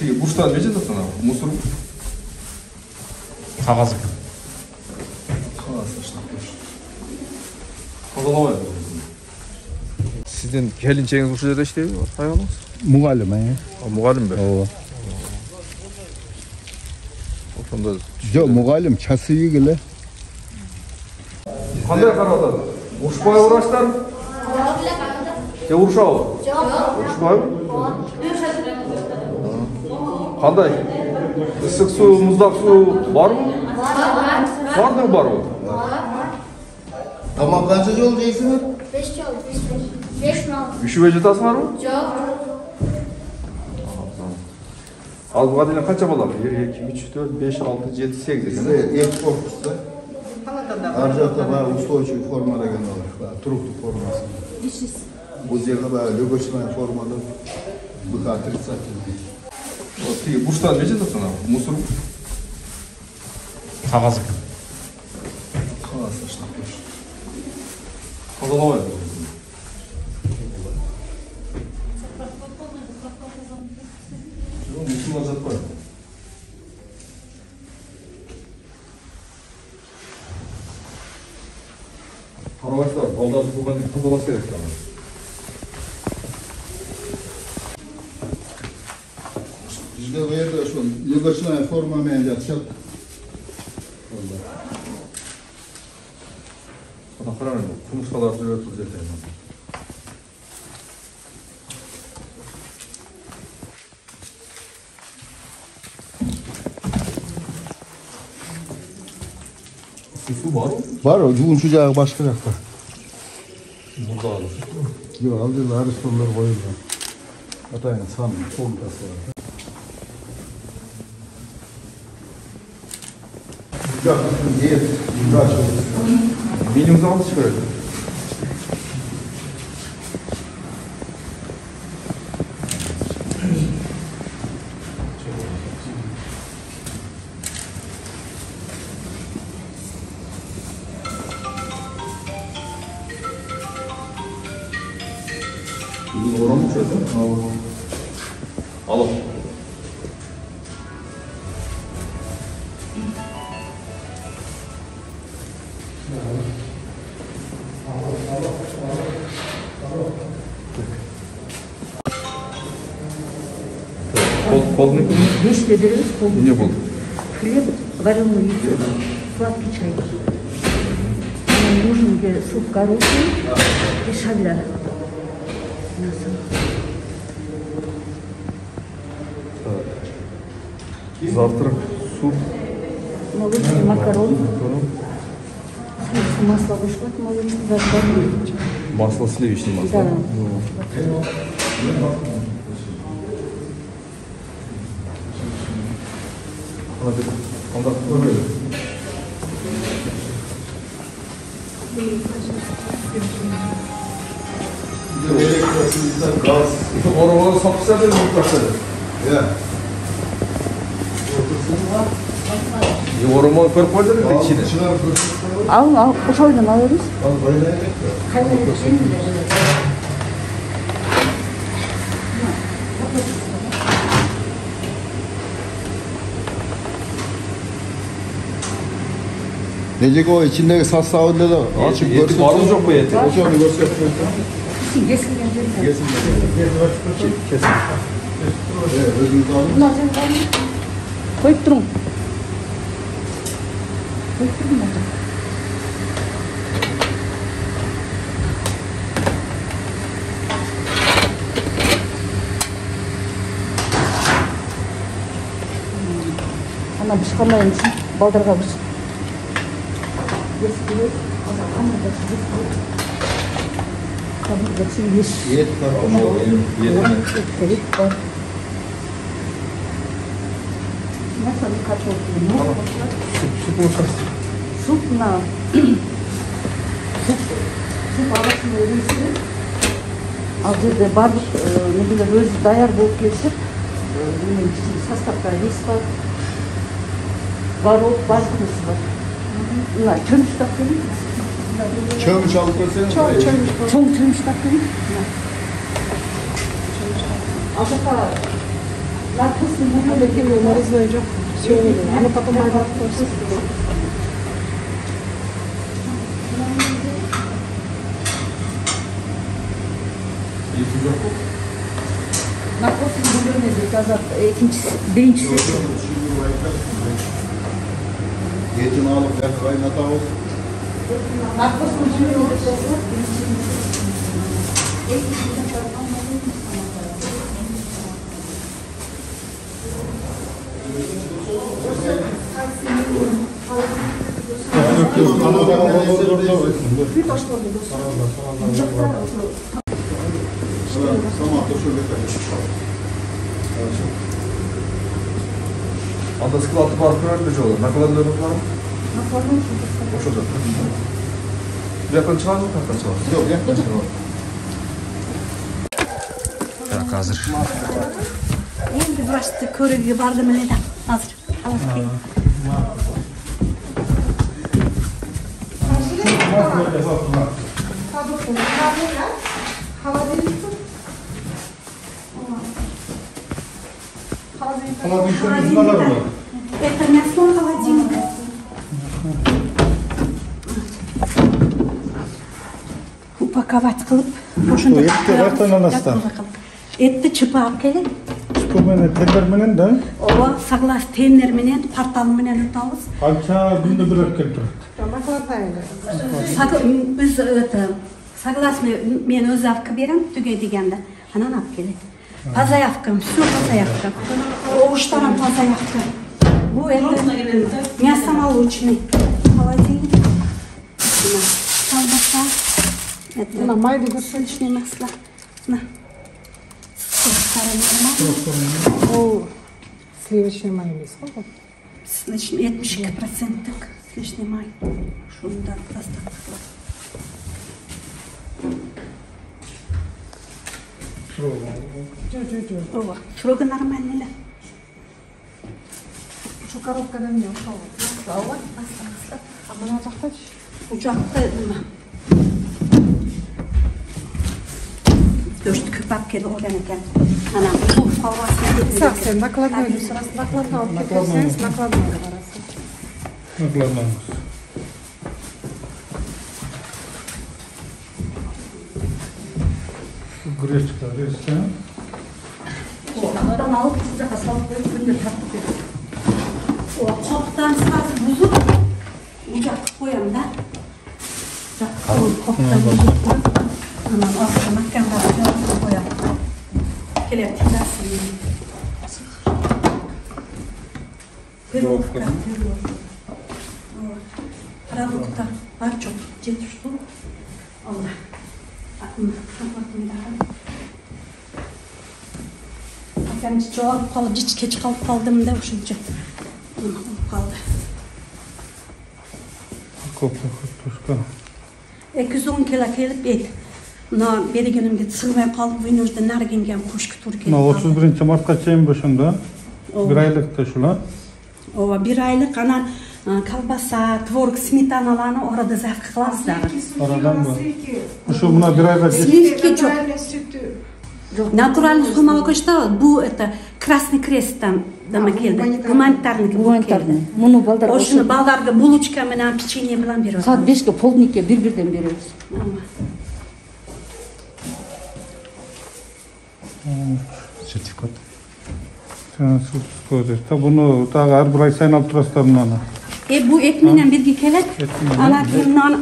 Tigi burçtan ne жатасың ана? Мусор. Қағаз екен. Қағаз таштап қойшы. Тазалабай. Сізден келіншегіңіз осы жерде іштейді ме? Аяғыңыз? Мұғалім, Мұғалім бе? Ооба. Сонда Жоқ, мұғалім, часыйы келе. Қандай қарап жатады? Ұрышпай ұрашдар? Же ұрышау? Ұрышпай ма? Қандай? Ысық су, мұздақ су бар ма? Бардың бар ма? Тамақ қанша жол жейсіңіз? 5 жол, 5 мал. Үшіге жетасыңар ма? Жоқ. Ал бұға дейін қанша болады? 1, 2, 3, 4, 5, 6, 7, 8 екен. Екі корпуста. Ар жақта бағы устойчивый форма деген бар. Тұруқты формасы. Бұл жерге бағы легочная формада бұға отрицательный. Тиги бурçtan ne жатасың ана? Мусор. Қағаз екен. Қағаз таштап қойшы. Тазалабай. Жоқ, мусорлар жатпайды. Қарабайсыздар, балдарды болған дейін тазалас керек ана. Bizde bu yerde şu lегочная формамен жатышат. Ана қараңыз, құмырсқалар жүреді бұл жерде. Su var mı? Var o, juğun şu jağı başka jakta. Burada alır. Yok, aldı Aristotelar koyuldu. Atayın sanın, komitası var. Jakasın diyet, ilaç olur. Minimum zaman çıkarıyor. Bunu oran mı çözdün? Alın. Пол не было? 10 береміз, пол. Не было. Хлеб, вареный яйцо, сладкий чай. Нам нужен где суп коровий и шаля. Завтрак, суп. Молочный макарон. Сливочное масло вышло, молочный зажаренный. Масло сливочное масло. Да. Ondan böyle. Elektrosizden gaz. Oraları sapısa da mutlaka. Ya. Yorumu kırıp koydun mu içine? Çınar Al, ошойдан алабыз. Al böyle. Necek o içindeki sastavında da açıp Eti var mı yok mu eti? Hocam göstereyim. Kesin. Kesin. Evet, özünüzü alın. Bunlardan koyup durun. Koyup durun bakalım. Ana bışkamayın için baldırga bıç. Kabuk için yeş. Yet var. Nasıl kaç oldu? Süt olsun. Суп на суп арасында өресін ал жерде барлық негелер өзі даяр болып келсе составта рис бар горох барлық несі бар мына чөміш тап берейін Çömüş alıp koysanız. чоң чөміш тап берейін ал жаққа Нарезной жоқ. Все, она потом айдап қойсын. Narkozsuz bölünmedi Azat. Birincisi. Etini alıp ver kaynatağız. Narkozsuz bölünmedi. Anda складты барып көреді жолы. Накладларыңыз бар ма? Ошо жақ. Bu jaqdan chiqadimi, bu yoqdan chiqadi? Yok, yaklaşık var. Так, hozir. Endi vrachni ko'rigiga bordim edi. Hozir. Это мясо холодильника. Упаковать qilib, o'shunda etni chipib olib keling. Mene tender menen de Ova saqlash tenner menen, portal menen o'tamiz. qancha bunda bir keltiradi. Biz согласны men o'z avqi beram, tugay deganda. Ana olib keling. Позаявкам, все позаявка. Овощтарам позаявка. Bu это мясо молочный. Холодильник. Колбаса. Это майды сливочное масло. На. О, сливочный майонез. Сливочный 72% сливочный май. Şundan достаточно. Ова, строго нормально. Şu коробкадан не ушел. Ова, масло. А мына жақта Bu жақта nima? Dört köp alып kelib olgan ekan. Mana bu holvasini Сақ, сен накладной сұрасың, накладной алып кетсеңіз, накладной барасың. Naklanmamız. Гречка, ресте. Qopdan alıb sıcağa salıb qoyub gündə tatıb verir. O qopdan sazı buzub ucaqıb qoyam da. Qopdan buzub qoyub. Aman asla mahkamlarda qoyam. Kelib tilarsın. Перловка. Продукта бар жоқ, 7 штук. Allah. Akam çoğalıp kalıp, hiç geç kalıp kaldım da uşunca. Kaldı. Kopya kutuşka. 210 kilo kelip et. Na beri günümde sığmay kalıp önümüzde nargingen kuşku tur kelip Na 31 Mart'a çeyim başında. Bir aylıkta şula. Ova bir aylık ana kalbasa, tvorog, smetanalarını orada zavk kılarızlar. Aradan mı? Şu buna bir ayda Sливки çok. Натуральный молоко что? Bu это Красный Кресттан дама келди. Гуманитарный. Мұны балдар Ошуну балдарга булочка менен печенье менен берип саат 5-ке полдникке бир-бирден беребиз. Сертификат. Ta bunu daha her bir ay sayın alıp turasızlar bunu. Bu et menен birge kelет. Et menен. Ana kimden?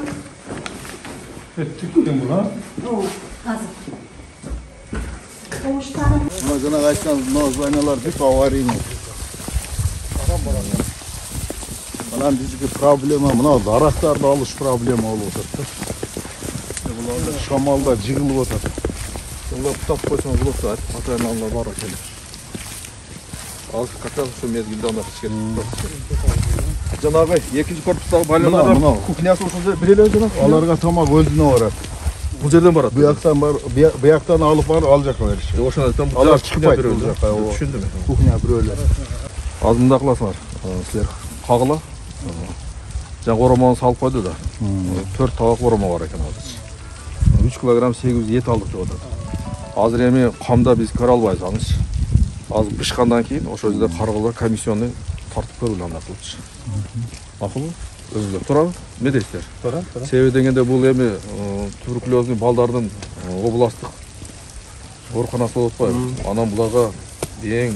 Ettik kim bu lan? O, hazır. Oğuşlarım. Buna gına kaçtan nazlaynalar bir avaryum. Falan bizge problema mına daraktarda alış problema olup oturdu. Bularda şamalda jigilip oturdu. Bunlar tutap koysanız bulursa materiallar var ekan. Az kaçar şu mezgilde anda kişiler. Janağı ikinci korpusdagi balonlar kухнясы ошонда бирелер жана. Alarga tamak özüne varat. Bu жерден барат. Bu yaktan alıp var alacak öyle şey. Ошондо там Алар çıkmaydı bu жаққа. Түшүндүм. Kuhnya bir öyle. Алдында кыласыңар. Силер кагыла. Жаңа ороманы салып койду да. 4 табак оромо бар экен азыр. 3 килограмм 800 ет алдык деп атат. Азыр эми камда биз көрө албайбыз аңыз. Азыр бышкандан кийин ошол жерде каргылар комиссионный тартып көргүлө андай кылчу. Макулбу? Өзүлөр турабы? Эмне дейсиздер? Туура. Себеби дегенде бул эми туберкулездин балдардын областтык ооруканасы болуп атпайбы? Анан буларга эң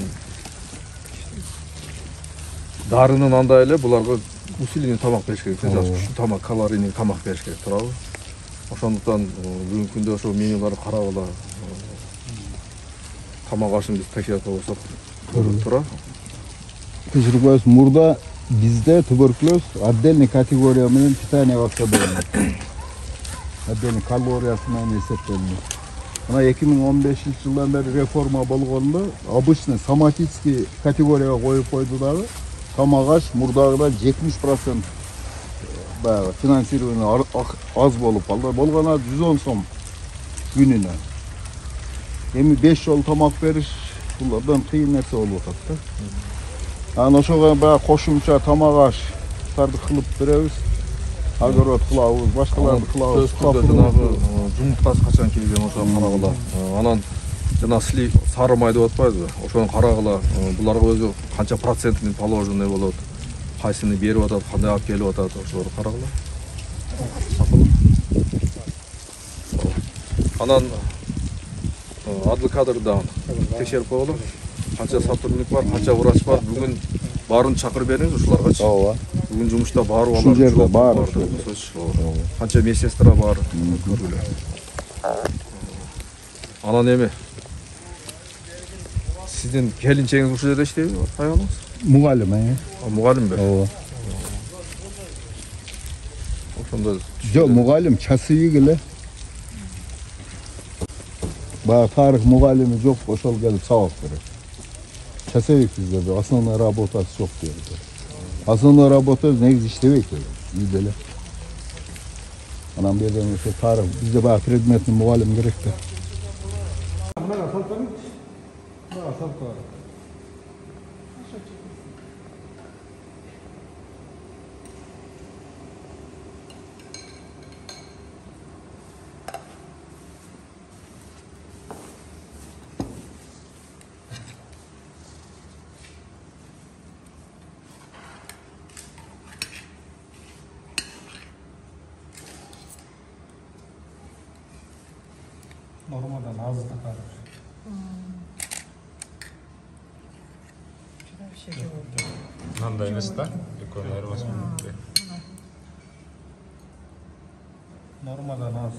дарынын андай эле буларга усиленный тамак бериш керек. Ушул тамак калорийный тамак бериш керек, туурабы? Ошондуктан бүгүнкү күндө ошо менюларды карагыла. Тамак ашын биз текшерип койсок туура. Кечирип коесуз, мурда бизде туберкулез отдельный категория менен питание акчадан. Отдельный калориясы менен эсептелинет. Мына 2015-жылдан бери реформа болгондо обычный соматический категорияга коюп койду дагы. Тамак аш мурдагыдан 70% баягы финансирование аз болуп калды. Болгону 110 сом күнүнө. Эми 5 жол тамак бериш булардан кыйын нерсе болуп атат да. Анан ошого баягы кошумча тамак аштарды кылып беребиз. Огород кылабыз, башкаларды кылабыз. Жанагы жумурткасы качан келген ошого карагыла. Анан жана сары май деп атпайбызбы? Ошону карагыла. Буларга өзү канча процентный положенный болот, кайсыны берип атат, кандай алып келип атат, ошолорду карагыла. Анан адвокаттарды да текшерип койгула. Канча сотрудник бар, канча врач бар, бүгүн баарын чакырып бериңиз ушуларгачы. Ооба. Бүгүн жумушта барып алар. Ушул жерде бар. Канча медсестра бар, көргүлө. Анан эми сиздин келинчегиңиз ушул жерде иштейби, аялыңыз? Мугалим, Мугалимби? Ооба. Ошондо Жок, мугалим часовик эле. Баягы тарых мугалими жок, ошол келип сабак берет. Часовик бизде, основная работасы жок дейт. Основная работа негизи иштебейт үйдө эле. Анан берден ошо тарых бизде баягы предметный мугалим керек да. Нормадан аз да караш. Мынандай эмес да? Экөөнү айырбасмын. Нормадан аз.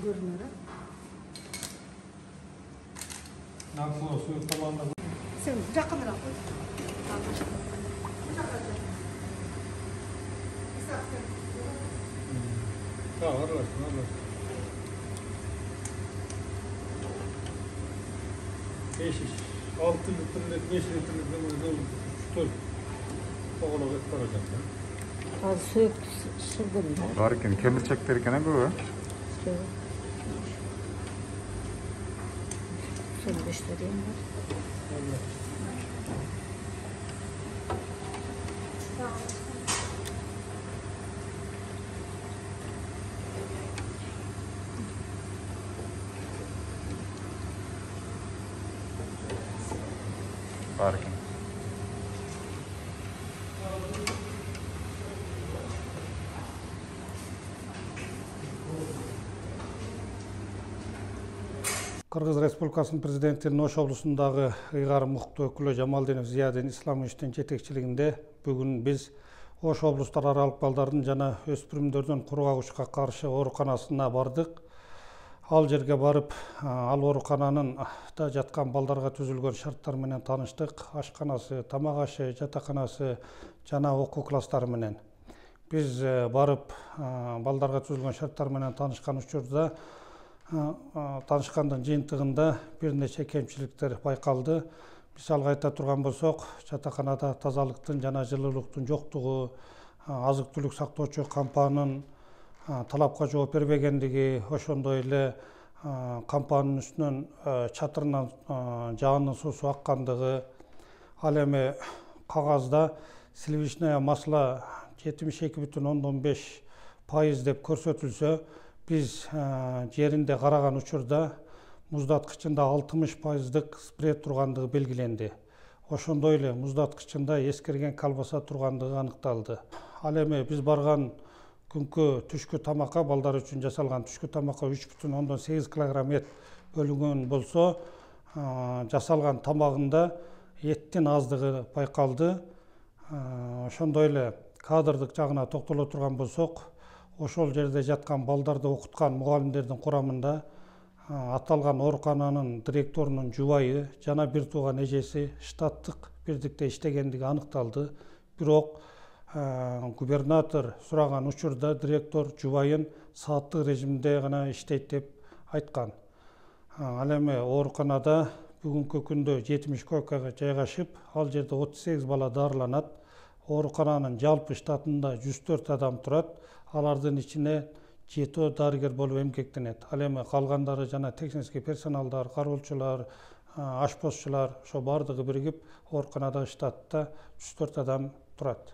Görünür. Naklı suyu tabağında Sen yakınıra koy. Tamam, arasın. 5 iş. 6 litrelik, 5 litrelik de tutup oğlak ettireceğim. Az soyup şırdım da. Бар экен, кемирчектер экен көбү. Şöyle göstereyim var. Бар экен. Кыргыз Республикасынын президентinin Ош облусундагы ыйгарым мукуктуу өкүлү Жамалдинов Зиядин Исламовичтин жетекчилигинде бүгүн биз Ош облустар аралык балдардын жана өспүрүмдөрдүн кургагычка каршы ооруканасына бардык. Ал жерге барып, ал оорукананын да жаткан балдарга түзүлгөн шарттар менен тааныштык. Ашканасы, тамак ашы, жатаканасы жана окуу класстары менен. Биз барып балдарга түзүлгөн шарттар менен таанышкан учурда таанышкандын жыйынтыгында бир нече кемчиликтер байкалды. Мисалга айта турган болсок, жатаканада тазалыктын жана жылуулуктун жоктугу, азык-түлүк сактоочу кампанын талапка жооп бербегендиги, ошондой эле кампанын үстүнөн чатырынан жаанын суусу аккандыгы, ал эми кагазда сливочная масла 72,5% деп көрсөтүлсө, биз жеринде караган учурда муздаткычында 60%дык спирт тургандыгы белгиленди. Ошондой эле муздаткычында эскерген колбаса тургандыгы аныкталды. Ал эми биз барган күнкү түшкү тамакка, балдар үчүн жасалган түшкү тамакка 3,8 кг эт бөлүнгөн болсо, жасалган тамагында эттин аздыгы байкалды. Ошондой эле кадрдык жагына токтоло турган болсок, ошол жерде жаткан балдарды окуткан мугалимдердин курамында аталган оорукананын директорунун жубайы жана бир тууган эжеси штаттык бирдикте иштегендиги аныкталды. Бирок губернатор сураган учурда директор жубайын сааттык режимде гана иштейт деп айткан. Ал эми ооруканада бүгүнкү күндө 70 койкага жайгашып, ал жерде 38 бала дарыланат. Оорукананын жалпы штатында 104 адам турат. Алардын ичине 7 дарыгер болуп эмгектенет. Ал эми калгандары жана технический персоналдар, кароолчулар, ашпозчулар ошо бардыгы биригип ооруканада штатта 104 адам турат.